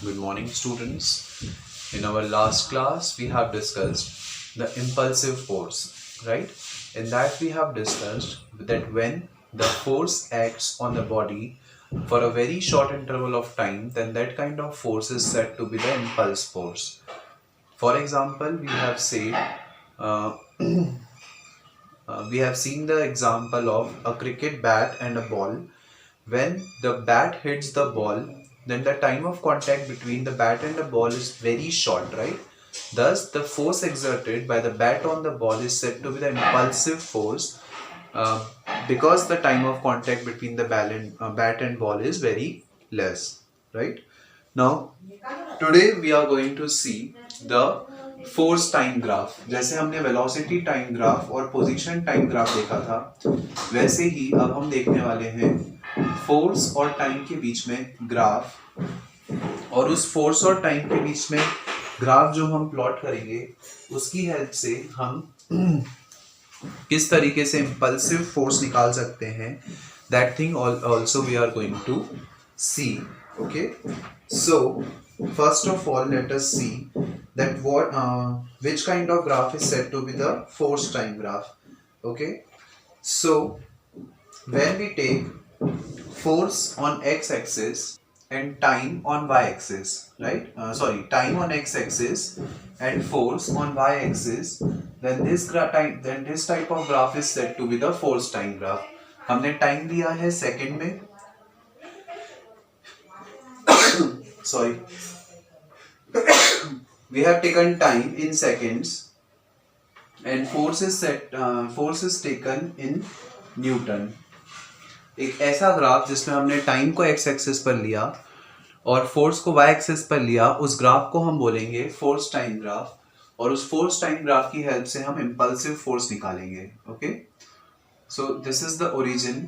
Good morning, students. In our last class, we have discussed the impulsive force, right? In that, we have discussed that when the force acts on the body for a very short interval of time, then that kind of force is said to be the impulse force. For example, uh, we have seen the example of a cricket bat and a ball. When the bat hits the ball, then the time of contact between the bat and the ball is very short, right? Thus, the force exerted by the bat on the ball is said to be the impulsive force uh, because the time of contact between the bat and ball is very less, right? Now, today we are going to see the force time graph. जैसे हमने velocity time graph और position time graph देखा था, वैसे ही अब हम देखने वाले हैं फोर्स और टाइम के बीच में ग्राफ. और उस फोर्स और टाइम के बीच में ग्राफ जो हम प्लॉट करेंगे, उसकी हेल्प से हम किस तरीके से इंपल्सिव फोर्स निकाल सकते हैं, that thing also we are going to see. Okay, so first of all, let us see that which kind of graph is said to be the force time graph. Okay, so when we take force on x-axis and time on y-axis, right? Time on x-axis and force on y-axis, then this type of graph is said to be the force time graph. हमने time लिया है second में, we have taken time in seconds and force is taken in Newton. एक ऐसा graph जिसमें हमने time को x axis पर लिया और फोर्स को y एक्सिस पर लिया, उस ग्राफ को हम बोलेंगे फोर्स टाइम ग्राफ. और उस फोर्स टाइम ग्राफ की हेल्प से हम इंपल्सिव फोर्स निकालेंगे. Okay, so this is the origin.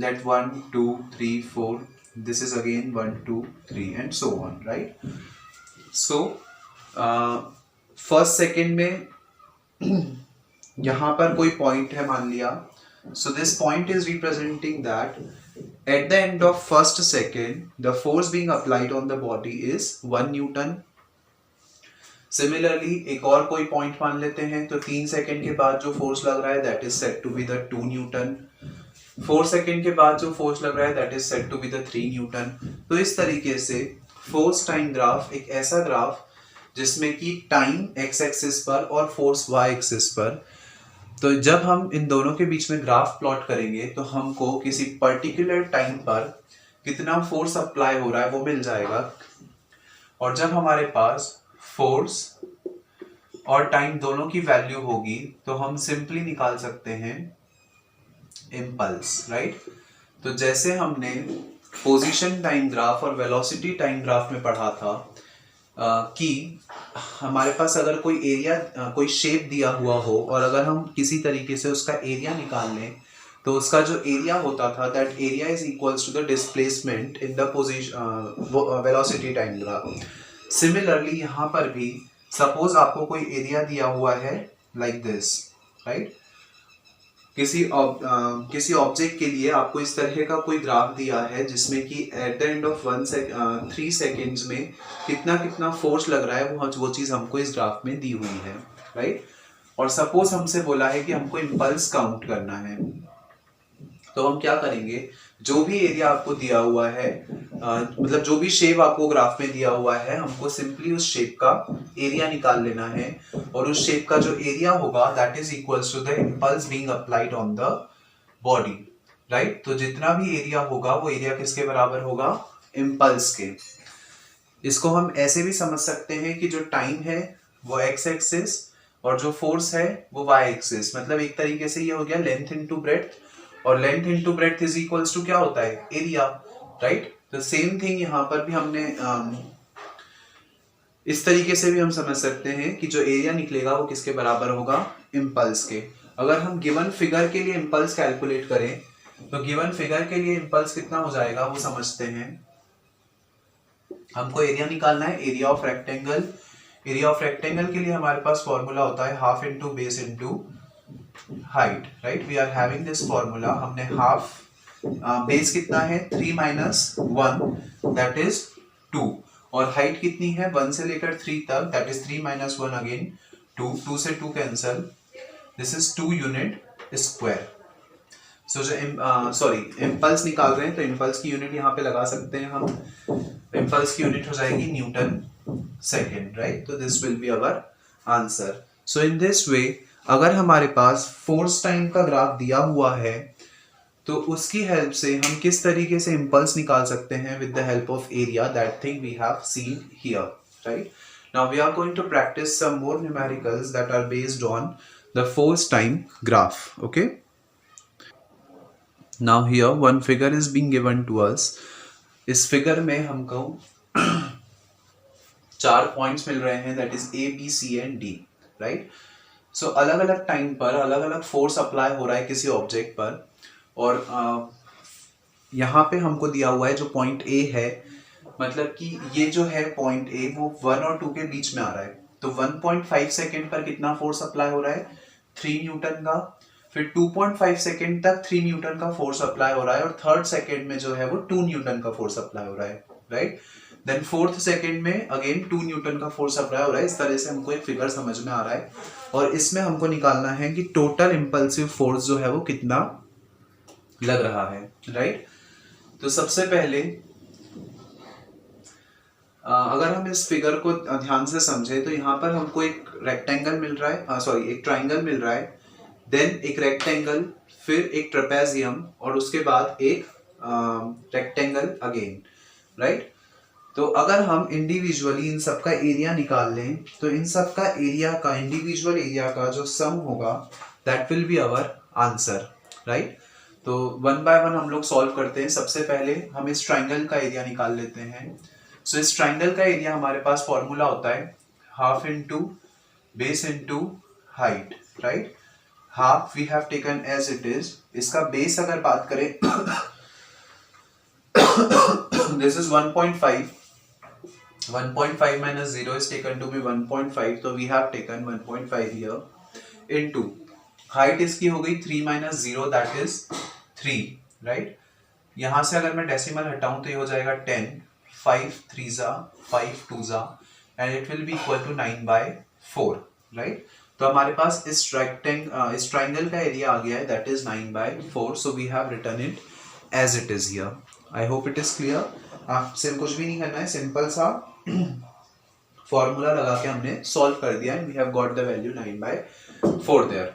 Let 1 2 3 4, this is again 1 2 3 and so on, right? So first second में यहाँ पर कोई पॉइंट है मान लिया. So this point is representing that at the end of first second the force being applied on the body is 1 Newton. Similarly, एक और कोई पॉइंट मान लेते हैं, तो 3 सेकेंड के बाद जो फोर्स लग रहा है that is said to be the 2 Newton. 4 second के बाद जो फोर्स लग रहा है that is said to be the 3 newton. तो इस तरीके से फोर्स टाइम ग्राफ एक ऐसा ग्राफ जिसमें कि टाइम एक्स एक्सिस पर और फोर्स वाई एक्सिस पर, तो जब हम इन दोनों के बीच में ग्राफ प्लॉट करेंगे तो हमको किसी पर्टिकुलर टाइम पर कितना फोर्स अप्लाई हो रहा है वो मिल जाएगा. और जब हमारे पास फोर्स और टाइम दोनों की वैल्यू होगी तो हम सिंपली निकाल सकते हैं इम्पल्स, राइट? तो जैसे हमने पोजीशन टाइम ग्राफ और वेलोसिटी टाइम ग्राफ में पढ़ा था कि हमारे पास अगर कोई एरिया, कोई शेप दिया हुआ हो और अगर हम किसी तरीके से उसका एरिया निकाल लें, तो उसका जो एरिया होता था that area is equals to the displacement in the position velocity time graph. Similarly यहाँ पर भी सपोज आपको कोई एरिया दिया हुआ है लाइक दिस, राइट? किसी ऑब्जेक्ट के लिए आपको इस तरह का कोई ग्राफ दिया है जिसमें कि at the end of 3 seconds में कितना फोर्स लग रहा है, वो चीज़ हमको इस ग्राफ में दी हुई है, राइट? और सपोज हमसे बोला है कि हमको इम्पल्स काउंट करना है, तो हम क्या करेंगे, जो भी एरिया आपको दिया हुआ है, मतलब जो भी शेप आपको ग्राफ में दिया हुआ है, हमको सिंपली उस शेप का एरिया निकाल लेना है. और उस शेप का जो एरिया होगा that is equals to the impulse being applied on the body, right? तो जितना भी एरिया होगा वो एरिया किसके बराबर होगा, इम्पल्स के. इसको हम ऐसे भी समझ सकते हैं कि जो टाइम है वो एक्स एक्सिस और जो फोर्स है वो वाई एक्सिस, मतलब एक तरीके से ये हो गया लेंथ इनटू ब्रेड्थ, और length into breadth is equals to क्या होता है, एरिया, राइट? तो सेम थिंग यहाँ पर भी हमने इस तरीके से भी हम समझ सकते हैं कि जो एरिया निकलेगा वो किसके बराबर होगा, इम्पल्स के. अगर हम गिवन फिगर के लिए इम्पल्स कैलकुलेट करें तो गिवन फिगर के लिए इम्पल्स कितना हो जाएगा वो समझते हैं. हमको एरिया निकालना है, area of rectangle. Area of rectangle के लिए हमारे पास फॉर्मूला होता है half into base into height, right? We are having this formula. हमने हाफ बेस कितना है 3 माइनस 1 दैट इज 2 और हाइट कितनी है 1 से लेकर 3 तक दैट इज 3 माइनस 1 अगेन 2 से 2 cancel this is 2 unit square. So जो सॉरी इम्पल्स निकाल रहे हैं तो इम्पल्स की यूनिट यहाँ पे लगा सकते हैं हम। इम्पल्स की यूनिट हो जाएगी न्यूटन सेकेंड, राइट। तो this will be our answer. So in this way अगर हमारे पास फोर्स टाइम का ग्राफ दिया हुआ है तो उसकी हेल्प से हम किस तरीके से इम्पल्स निकाल सकते हैं with the help of area, that thing we have seen here, right. Now we are going to practise some more numericals that are based on the force time graph, okay. Now here one figure is being given to us. इस figure में हमको 4 points मिल रहे हैं that is A, B, C and D, right. So अलग अलग time पर अलग अलग फोर्स अप्लाई हो रहा है किसी ऑब्जेक्ट पर और यहाँ पे हमको दिया हुआ है जो पॉइंट A है, मतलब कि ये जो है पॉइंट A वो 1 और 2 के बीच में आ रहा है। तो 1.5 सेकेंड पर कितना फोर्स अप्लाई हो रहा है 3 न्यूटन का, फिर 2.5 सेकेंड तक 3 न्यूटन का फोर्स अप्लाई हो रहा है और थर्ड सेकेंड में जो है वो 2 न्यूटन का फोर्स अप्लाई हो रहा है, राइट। देन फोर्थ सेकेंड में अगेन 2 न्यूटन का फोर्स अप्लाई हो रहा है। इस तरह से हमको एक फिगर समझ में आ रहा है और इसमें हमको निकालना है कि टोटल इंपल्सिव फोर्स जो है वो कितना लग रहा है, राइट। तो सबसे पहले अगर हम इस फिगर को ध्यान से समझे तो यहाँ पर हमको एक रेक्टेंगल मिल रहा है, सॉरी एक ट्राइंगल मिल रहा है, देन एक रेक्टेंगल, फिर एक ट्रेपेजियम और उसके बाद एक रेक्टेंगल अगेन, राइट। तो अगर हम इंडिविजुअली इन सब का एरिया निकाल लें तो इन सब का एरिया का इंडिविजुअल एरिया का जो सम होगा that will be our answer, right. तो वन बाय वन हम लोग सॉल्व करते हैं। सबसे पहले हम इस ट्राइंगल का एरिया निकाल लेते हैं। सो इस ट्राइंगल का एरिया हमारे पास फॉर्मूला होता है half into base into height, right. Half we have taken as it is, इसका बेस अगर बात करें this is 1.5, 1.5 minus 0 is taken to be 1.5, तो we have taken 1.5 here into height इसकी हो गई 3 minus 0 that is 3, right। यहाँ से अगर मैं डेसिमल हटाऊं तो ये हो जाएगा 10, 5 3 जा 5 2 जा and it will be equal to 9/4, right। तो हमारे पास इस ट्राइंगल का एरिया आ गया है that is 9/4, so we have written it as it is here. I hope it is clear. आपसे कुछ भी नहीं करना है, सिंपल सा फॉर्मूला लगा के हमने सॉल्व कर दिया and we have got the value 9/4 there.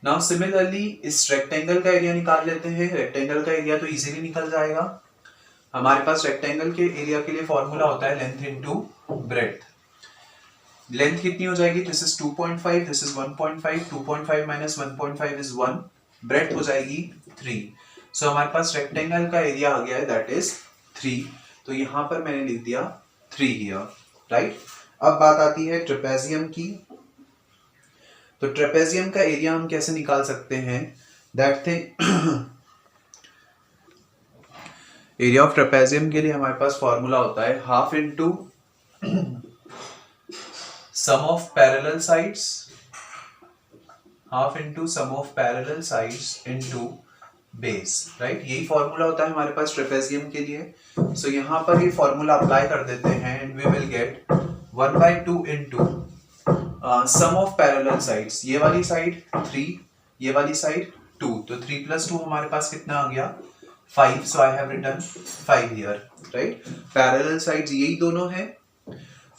Now similarly इस रेक्टेंगल का एरिया निकाल लेते हैं। रेक्टेंगल का एरिया तो इजीली निकल जाएगा। हमारे पास रेक्टेंगल के एरिया के लिए फॉर्मूला होता है लेंथ इनटू ब्रेड्थ। लेंथ कितनी हो जाएगी, this is 2.5, this is 1.5, 2.5 minus 1.5 is 1, breadth हो जाएगी 3। सो हमारे पास रेक्टेंगल का एरिया आ गया है दैट इज 3, तो यहां पर मैंने लिख दिया 3 हियर, राइट। अब बात आती है ट्रेपेजियम की। तो ट्रेपेजियम का एरिया हम कैसे निकाल सकते हैं, that thing area of trapezium के लिए हमारे पास फॉर्मूला होता है half into sum of parallel sides, half into sum of parallel sides into base, right. यही फॉर्मूला होता है हमारे पास ट्रेपेजियम के लिए। सो यहाँ पर ये फॉर्मूला अप्लाई कर देते हैं and we will get 1/2 into sum of parallel sides, ये वाली साइड 3, ये वाली साइड 2, तो 3 + 2 हमारे पास कितना आ गया 5, so I have written 5 here, right. Parallel sides यही दोनों हैं,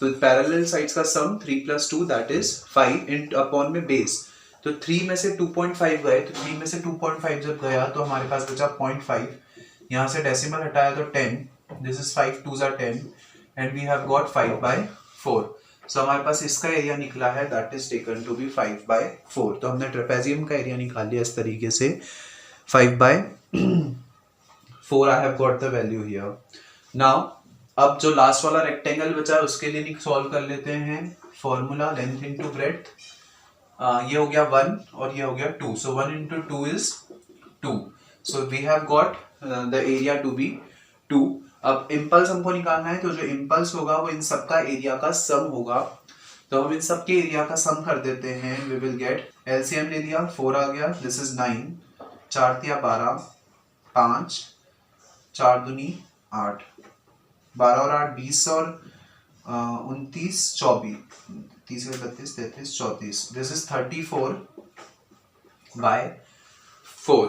तो पैरेलल साइड्स का sum 3 + 2 that is 5 in upon में बेस। तो 3 में से 2.5 गए, तो 3 में से 2.5 जब गया तो हमारे पास बचा 0.5, यहाँ से डेसिमल हटाया तो 10, दिस इज 5 2 जा 10 and we have got 5/4। So हमारे पास इसका एरिया निकला है that is taken to be 5/4। तो हमने ट्रेपेजियम का एरिया निकाल लिया इस तरीके से 5/4। I have got the value here. Now अब जो लास्ट वाला रेक्टेंगल बचा है उसके लिए सॉल्व कर लेते हैं। फॉर्मूला लेंथ इनटू ब्रेड्थ, ये हो गया 1 और ये हो गया 2, so 1 × 2 is 2, so we have got the area to be 2। अब इम्पल्स हमको निकालना है, तो जो इम्पल्स होगा वो इन सब का एरिया का सम होगा, तो हम इन सब के एरिया का सम कर देते हैं। वी विल गेट एलसीएम ले लिया 4 आ गया, दिस इज 9, 4 × 12 5, 4 दूनी 8, 12 और 8 20 और 29 24, 30 32 33 34, दिस इज 34 बाय 4,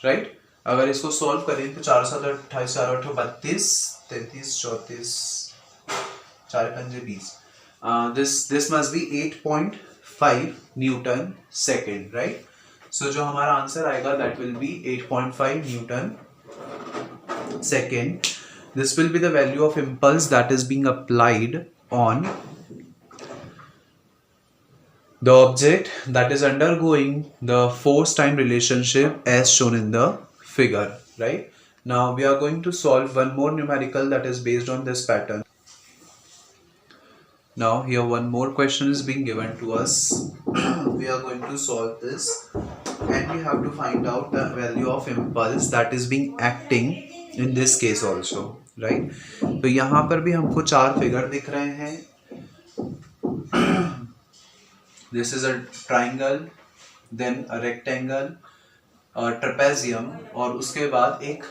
राइट। अगर इसको सॉल्व करें तो 4 7 28 4 8 32 33 34 4 5 20, this must be 8.5 newton second, right. So जो हमारा आंसर आएगा that will be 8.5 newton second. This will be the value of impulse that is being applied on the object that is undergoing the force time relationship as shown in the figure, right? Now we are going to solve one more numerical that is based on this pattern. Now here one more question is being given to us. We are going to solve this and we have to find out the value of impulse that is being acting in this case also, right? तो यहाँ पर भी हमको 4 figure दिख रहे हैं. This is a triangle, then a rectangle, a trapezium और उसके बाद एक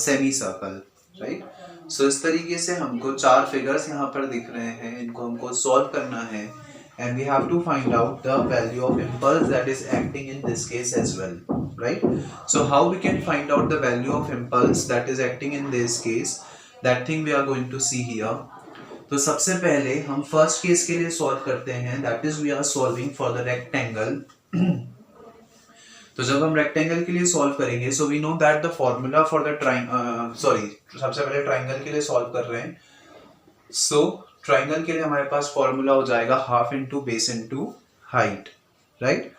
सेमी सर्कल, राइट. सो इस तरीके से हमको 4 फिगर्स यहाँ पर दिख रहे हैं, इनको हमको सॉल्व करना है and we have to find out the value of impulse that is acting in this case as well, right? So how we can find out the value of impulse that is acting in this case, that thing we are going to see here. तो सबसे पहले हम first case के लिए solve करते हैं, that is we are solving for the rectangle. तो जब हम रेक्टेंगल के लिए सॉल्व करेंगे, so we know that the formula for the सबसे पहले ट्राइंगल के लिए सॉल्व कर रहे हैं. So ट्राइंगल के लिए हमारे पास फॉर्मूला हो जाएगा half into base into height, right.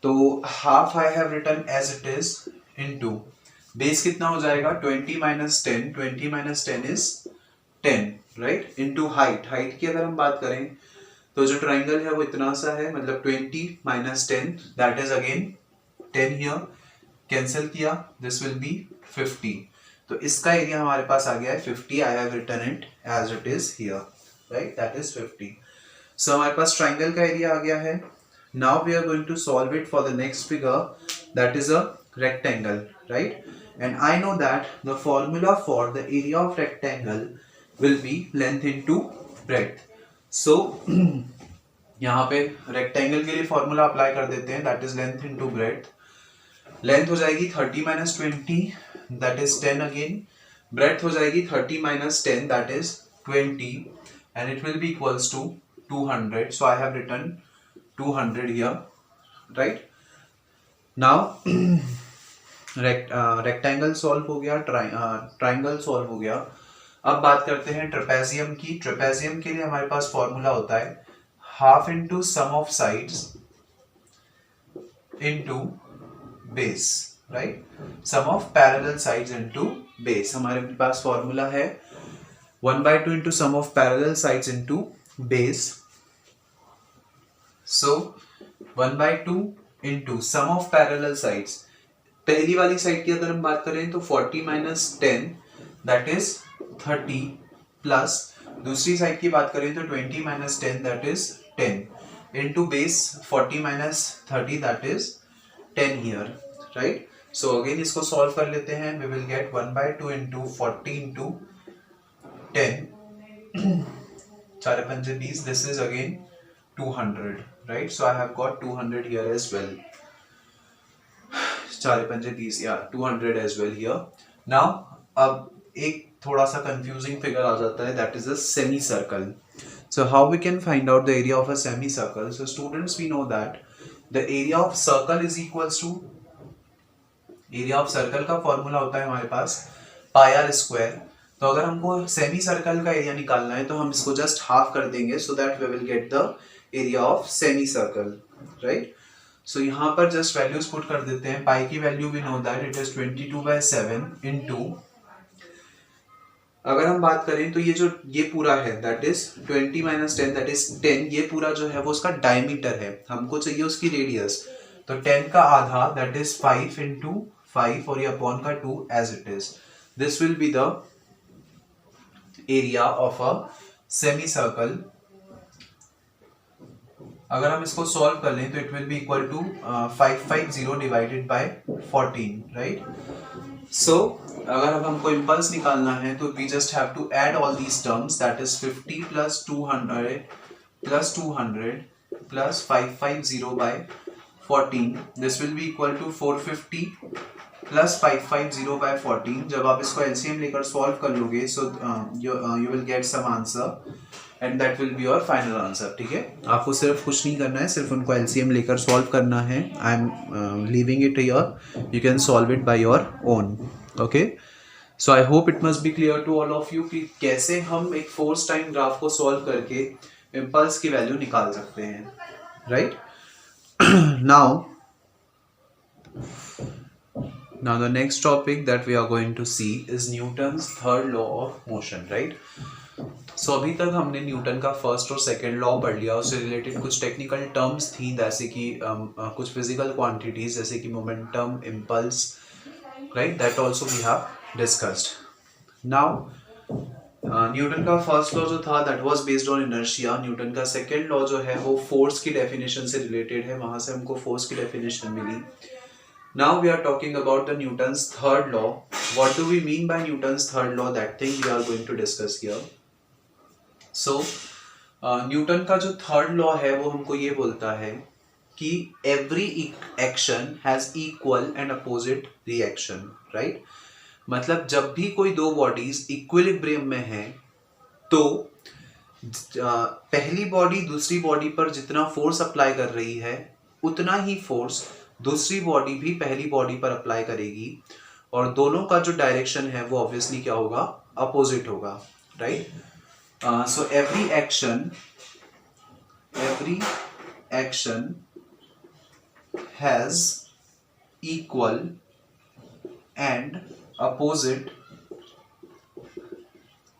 तो half I have written as it is into base कितना हो जाएगा 20 minus 10, 20 minus 10 is 10, right, into height. Height की अगर हम बात करें तो जो ट्राइंगल है वो इतना सा है, मतलब 20 minus 10 that is again 10 here, cancel किया, दिस विल बी 50. तो इसका एरिया हमारे पास आ गया है 50. I have written it as it is here, right, that is 50. So हमारे पास ट्राइंगल का एरिया आ गया है. Now we are going to solve it for the next figure that is a rectangle, right. And I know that the formula for the area of rectangle will be length into breadth. So यहाँ पे rectangle के लिए formula apply कर देते हैं, that is length into breadth. Length हो जाएगी 30 minus 20 that is 10 again. Breadth हो जाएगी 30 minus 10 that is 20 and it will be equals to 200. So I have written 200 here, right. Now rectangle solve हो गया, triangle solve हो गया. अब बात करते हैं ट्रेपेजियम की. ट्रेपेजियम के लिए हमारे पास फॉर्मूला होता है half into sum of sides into base, right. Sum of parallel sides into base. हमारे पास फॉर्मूला है 1/2 into sum of parallel sides into base. So 1/2 into sum of parallel sides. पहली वाली साइड की अगर हम बात करें तो 40 minus 10 that is 30 plus दूसरी साइड की बात करें तो 20 minus 10 that is 10 into base 40 minus 30 that is 10 here, right. So again इसको सॉल्व कर लेते हैं. We will get 1/2 into 40 into 10, 4 5 20, this is again 200, right. So I have got 200 here as well. 4 5 20, yeah, 200 as well here. Now अब एक थोड़ा सा confusing figure आ जाता है, that is a semicircle. So how we can find out the area of a semicircle? So students, we know that the area of circle is equals to, area of circle का formula होता है हमारे पास pi r square. तो अगर हमको semi circle का area निकालना है तो हम इसको जस्ट हाफ कर देंगे, so that we will get the area of semi circle, right. So यहाँ पर जस्ट वैल्यूज पुट कर देते हैं. पाई की value we know that it is 22/7 into, अगर हम बात करें तो ये पूरा है that is 20 minus 10 that is 10. ये पूरा जो है वो उसका डायमीटर है, हमको चाहिए उसकी रेडियस. तो 10 का आधा दैट इज 5 इंटू 5 और ये अपॉन का 2 as it is. This will be the area of a semicircle. अगर हम इसको सॉल्व कर लें तो it will be equal to 550 divided by 14, right. So अगर अब हमको इम्पल्स निकालना है तो we just have to add all these terms, that is 50 plus 200 plus 200 plus 550 by 14. This will be equal to 450 plus 550 by 14. जब आप इसको LCM लेकर सॉल्व कर लोगे so you will get some answer and that will be your final answer. ठीक है, आपको सिर्फ कुछ नहीं करना है, सिर्फ उनको एलसीएम लेकर सॉल्व करना है. I am leaving it here, you can solve it by your own. Okay, so I hope it must be clear to all of you कि कैसे हम एक फोर्स टाइम ग्राफ को सॉल्व करके इम्पल्स की वैल्यू निकाल सकते हैं. Right, now the next topic that we are going to see is Newton's third law of motion. Right, so अभी तक हमने न्यूटन का फर्स्ट और सेकंड लॉ पढ़ लिया, उससे रिलेटेड कुछ टेक्निकल टर्म्स थी जैसे कि कुछ फिजिकल क्वांटिटीज जैसे कि momentum, impulse, right, that also we have discussed. Now Newton का फर्स्ट लॉ जो था that was based on inertia. Newton का सेकंड लॉ जो है वो फोर्स की डेफिनेशन से रिलेटेड है, वहां से हमको फोर्स की डेफिनेशन मिली. Now we are talking about the Newton's third law. What do we mean by Newton's third law? That thing we are going to discuss here. So, Newton का जो third law है वो हमको ये बोलता है कि every action has equal and opposite reaction, right? मतलब जब भी कोई दो बॉडीज इक्विलिब्रियम में हैं तो पहली बॉडी दूसरी बॉडी पर जितना फोर्स अप्लाई कर रही है उतना ही फोर्स दूसरी बॉडी भी पहली बॉडी पर अप्लाई करेगी, और दोनों का जो डायरेक्शन है वो ऑब्वियसली क्या होगा, अपोजिट होगा. Right, so every action has equal and opposite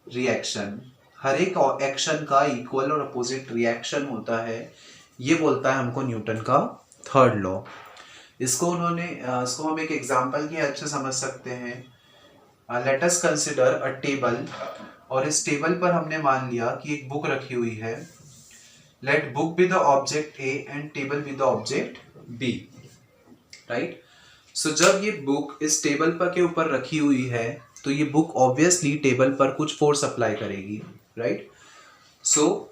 reaction. हर एक एक्शन का इक्वल और अपोजिट रिएक्शन होता है, ये बोलता है हमको न्यूटन का थर्ड लॉ. इसको हम एक एग्जांपल की हेल्प से समझ सकते हैं. Let us consider a table, और इस टेबल पर हमने मान लिया कि एक बुक रखी हुई है. Let book be the object A and table B the object B. Right, so जब ये बुक इस टेबल पर के ऊपर रखी हुई है तो ये बुक ऑब्वियसली टेबल पर कुछ फोर्स अप्लाई करेगी. राइट, सो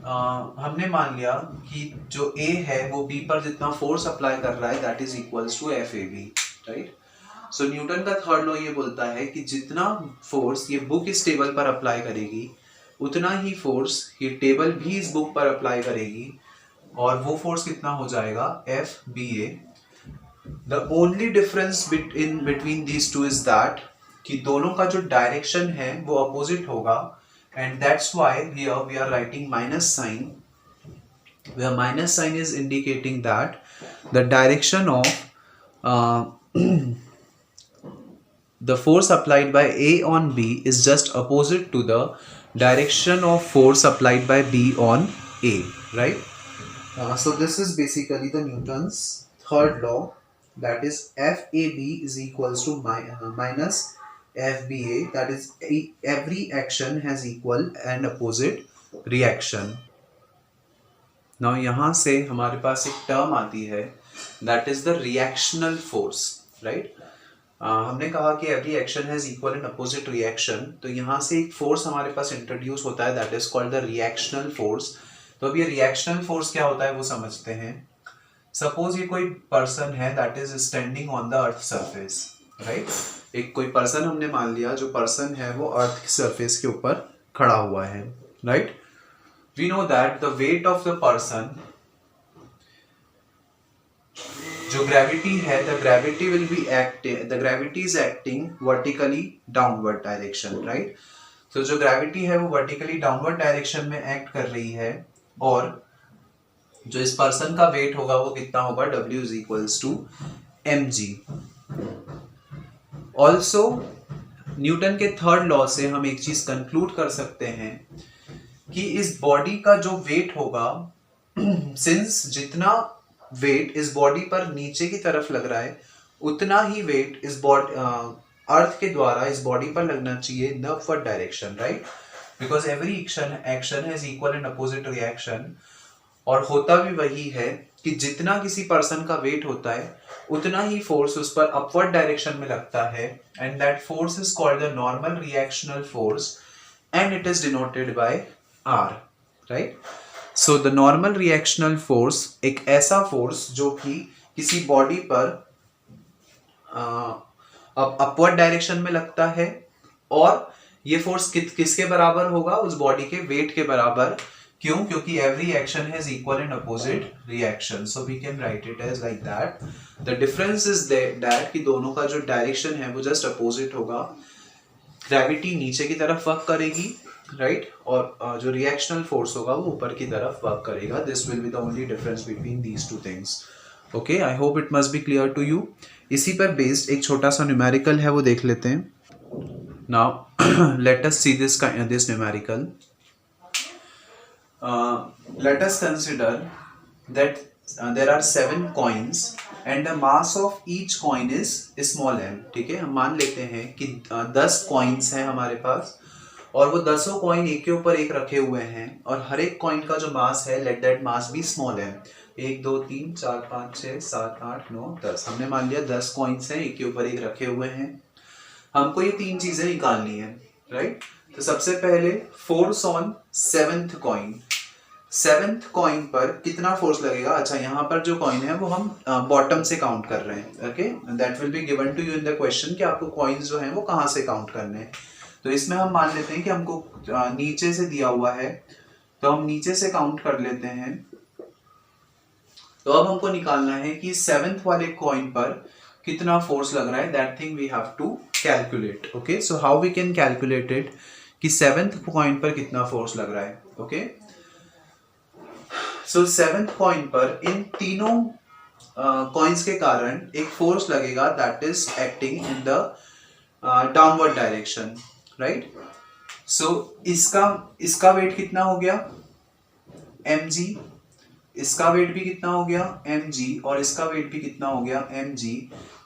हमने मान लिया कि जो A है वो B पर जितना फोर्स अप्लाई कर रहा है that is equals to FAB. Right, so Newton का थर्ड लॉ ये बोलता है कि जितना फोर्स ये बुक इस टेबल पर अप्लाई करेगी उतना ही फोर्स ये टेबल भी इस बुक पर अप्लाई करेगी, और वो फोर्स कितना हो जाएगा, FBA. The only difference between these two is that कि दोनों का जो डायरेक्शन है वो अपोजिट होगा, and that's why here we are writing minus sign, where minus sign is indicating that the direction of the force applied by A on B is just opposite to the direction of force applied by B on A. Right, so this is basically the Newton's third law, that is FAB is equals to minus FBA, that is every action has equal and opposite reaction. Now यहाँ से हमारे पास एक term आती है that is the reactional force. Right, हमने कहा कि every action has equal and opposite reaction, तो यहाँ से एक फोर्स हमारे पास इंट्रोड्यूस होता है that is called the reactional force. तो अब ये reactional force क्या होता है वो समझते हैं. सपोज ये कोई पर्सन है that is standing on the earth surface. Right, एक कोई पर्सन हमने मान लिया, जो पर्सन है वो अर्थ की सरफेस के ऊपर खड़ा हुआ है. Right, we know that the weight of the person, जो ग्रेविटी है, the gravity will be the gravity is acting vertically downward direction. Right, तो जो ग्रेविटी है वो वर्टिकली डाउनवर्ड डायरेक्शन में एक्ट कर रही है, और जो इस पर्सन का वेट होगा वो कितना होगा, W is equals to mg. Also Newton के थर्ड लॉ से हम एक चीज कंक्लूड कर सकते हैं कि इस बॉडी का जो वेट होगा, सिंस जितना वेट इस बॉडी पर नीचे की तरफ लग रहा है उतना ही वेट इस बॉडी अर्थ के द्वारा इस बॉडी पर लगना चाहिए in the upward direction. Right, because every action has equal and opposite reaction, और होता भी वही है कि जितना किसी पर्सन का वेट होता है उतना ही फोर्स उस पर अपवर्ड डायरेक्शन में लगता है, and that force is called the normal reactional force and it is denoted by R, right. So the normal reactional force एक ऐसा फोर्स जो कि किसी बॉडी पर अपवर्ड डायरेक्शन में लगता है, और ये फोर्स किसके बराबर होगा, उस बॉडी के वेट के बराबर। क्यों? क्योंकि every action has equal and opposite reaction, so we can write it as like that. The difference is that कि दोनों का जो डायरेक्शन है वो जस्ट अपोजिट होगा। ग्रेविटी नीचे की तरफ वर्क करेगी, राइट, और जो रिएक्शनल फोर्स होगा वो ऊपर की तरफ वर्क करेगा। This will be the only difference between these two things. Okay, I hope it must be clear to you. इसी पर बेस्ड एक छोटा सा न्यूमेरिकल है, वो देख लेते हैं। Now let us see this numerical. Let us consider that there are 7 coins and the mass of each coin is small m। ठीक है, हम मान लेते हैं कि 10 कॉइन्स हैं हमारे पास, और वो 10 कॉइन एक के ऊपर एक रखे हुए हैं, और हर एक कॉइन का जो मास है, let that mass be small m। 1 2 3 4 5 6 7 8 9 10, हमने मान लिया 10 कॉइन्स हैं एक के ऊपर एक रखे हुए हैं। हमको ये 3 चीजें निकालनी है, राइट। तो सबसे पहले force on 7th coin. 7th coin पर कितना फोर्स लगेगा? अच्छा, यहाँ पर जो कॉइन है वो हम बॉटम से काउंट कर रहे हैं, okay, that will be given to you in the question कि आपको कॉइन्स जो हैं वो कहाँ से काउंट करने हैं। तो इसमें हम मान लेते हैं कि हमको नीचे से दिया हुआ है, तो हम नीचे से काउंट कर लेते हैं। तो अब हमको निकालना है कि 7th वाले कॉइन पर कितना फोर्स लग रहा है, that thing we have to calculate. Okay, so how we can calculate it कि 7th कॉइन पर कितना फोर्स लग रहा है। ओके, सो 7th कॉइन पर इन तीनों कॉइन्स के कारण एक फोर्स लगेगा that is acting in the downward direction, right. So इसका वेट कितना हो गया? mg। इसका वेट भी कितना हो गया? mg। और इसका वेट भी कितना हो गया? mg।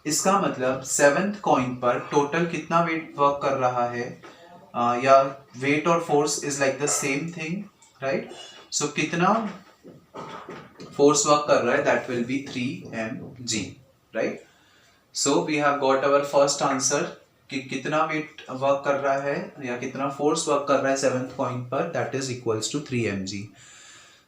इसका मतलब 7th कॉइन पर टोटल कितना वेट वर्क कर रहा है, या वेट और force is like the same thing, right. So कितना फोर्स वर्क कर रहा है, that will be 3mg, right. So we have got our first answer कि कितना वेट वर्क कर रहा है या कितना फोर्स वर्क कर रहा है 7th कॉइन पर, that is equals to 3mg।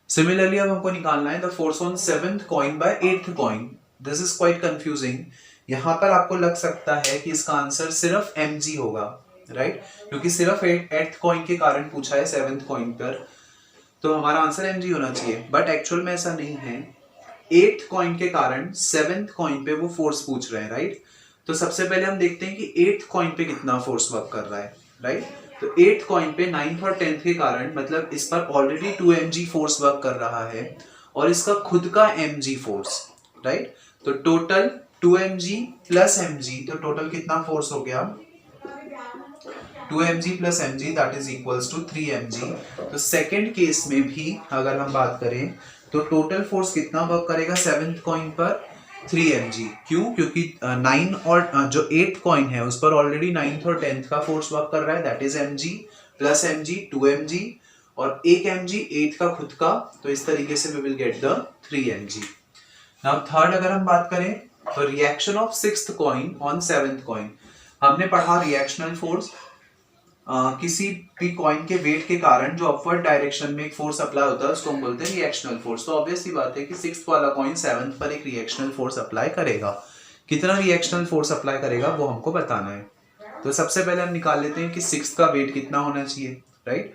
Similarly अब हमको निकालना है the force on 7th coin by 8th coin. This is quite confusing. यहाँ पर आपको लग सकता है कि इसका आंसर सिर्फ mg होगा, राइट, क्योंकि सिर्फ 8th कॉइन के कारण पूछा है 7th कॉइन पर, तो हमारा आंसर mg होना चाहिए, बट एक्चुअल में ऐसा नहीं है। 8th कॉइन के कारण 7th कॉइन पे वो फोर्स पूछ रहे हैं, राइट। तो सबसे पहले हम देखते हैं कि 8th कॉइन पे कितना फोर्स वर्क कर रहा है, राइट। तो 8th कॉइन पे 9th और 10th के कारण, मतलब इस पर ऑलरेडी 2mg फोर्स वर्क कर रहा है, और इसका खुद का mg फोर्स, राइट। तो टोटल 2mg प्लस mg, तो टोटल कितना फोर्स हो गया? 2mg plus mg, that is equals to 3mg। तो सेकेंड केस में भी अगर हम बात करें तो टोटल फोर्स कितना वर्क करेगा 7th कॉइन पर? 3mg। क्यों? क्योंकि 9 और जो 8th कॉइन है उस पर ऑलरेडी 9th और 10th का फोर्स वर्क कर रहा है, that is mg plus mg 2mg, और एक mg 8th का खुद का, तो इस तरीके से we will get the 3mg। Now third अगर हम बात करें तो reaction of 6th coin on 7th coin. हमने पढ़ा रिएक्शनल फोर्स, किसी भी कॉइन के वेट के कारण जो अपवर्ड डायरेक्शन में एक फोर्स अप्लाई होता है उसको हम बोलते हैं रिएक्शनल फोर्स। तो ऑब्वियसली बात है कि 6th वाला कॉइन 7th पर एक रिएक्शनल फोर्स अप्लाई करेगा। कितना रिएक्शनल फोर्स अप्लाई करेगा वो हमको बताना है। तो सबसे पहले हम निकाल लेते हैं कि 6th का वेट कितना होना चाहिए, राइट।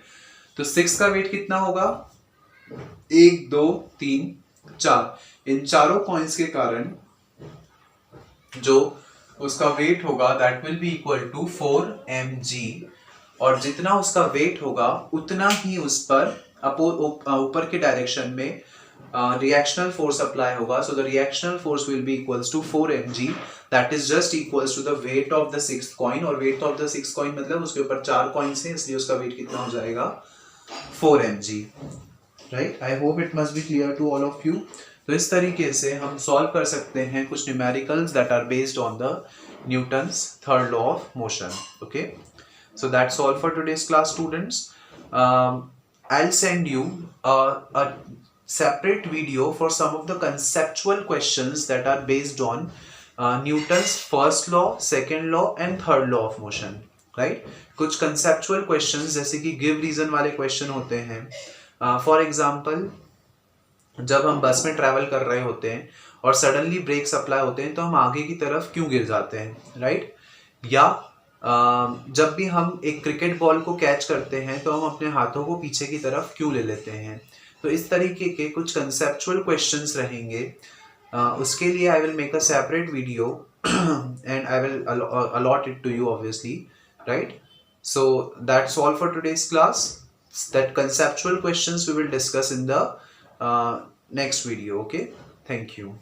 तो 6 का वेट कितना होगा? 1 2 3 4, इन चारों कॉइन्स के कारण जो उसका वेट होगा that will be equal to 4mg, और जितना उसका वेट होगा उतना ही उस पर ऊपर के डायरेक्शन में रिएक्शनल फोर्स अप्लाई होगा। So the reactional force will be equals to 4mg, that is just equals to the weight of the 6th coin, और weight of the 6th coin मतलब उसके ऊपर 4 कॉइन्स हैं, इसलिए उसका वेट कितना हो जाएगा? 4mg, right. I hope it must be clear to all of you. तो इस तरीके से हम सॉल्व कर सकते हैं कुछ numericals that are based on the Newton's third law of motion. Okay, so that's all for today's class, students. I'll send you a separate video for some of the conceptual questions that are based on Newton's first law, second law and third law of motion, right? कुछ conceptual questions जैसे कि give reason वाले question होते हैं. For example, जब हम बस में ट्रैवल कर रहे होते हैं और सडनली ब्रेक्स अप्लाई होते हैं तो हम आगे की तरफ क्यों गिर जाते हैं, राइट? या जब भी हम एक क्रिकेट बॉल को कैच करते हैं तो हम अपने हाथों को पीछे की तरफ क्यों ले लेते हैं. तो इस तरीके के कुछ कंसेप्चुअल क्वेश्चंस रहेंगे. उसके लिए I will make a separate video and I will allot it to you obviously, right? So that's all for today's class. That conceptual questions we will discuss in the next video. Okay, thank you.